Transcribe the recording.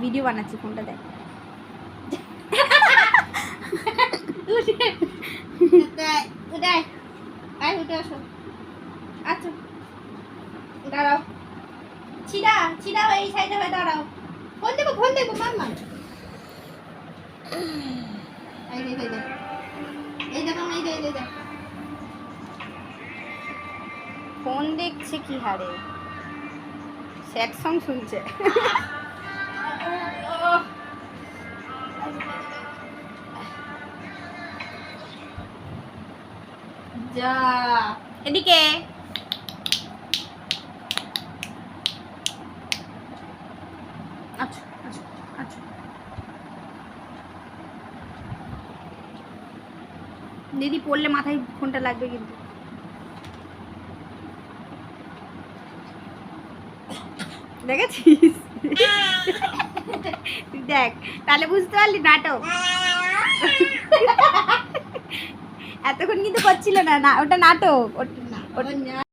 Video বানাচ্ছি, ফোনটা দেখ। উঠে আসো। আচ্ছা দাঁড়াও, ছিড়া এই সাইডে হয়ে দাঁড়াও। ফোন দেবো মাম্মা। এই দেখো এই দেখ ফোন দেখছে কি হারে, স্যাড সং শুনছে। যা এদিকে। আচ্ছা আচ্ছা আচ্ছা দিদি পড়লে মাথায় ফোনটা লাগবে কিন্তু। দেখেছিস? দেখ তাহলে বুঝতে পারলি নাটক। এতক্ষণ কিন্তু করছিল না, ওটা নাটক।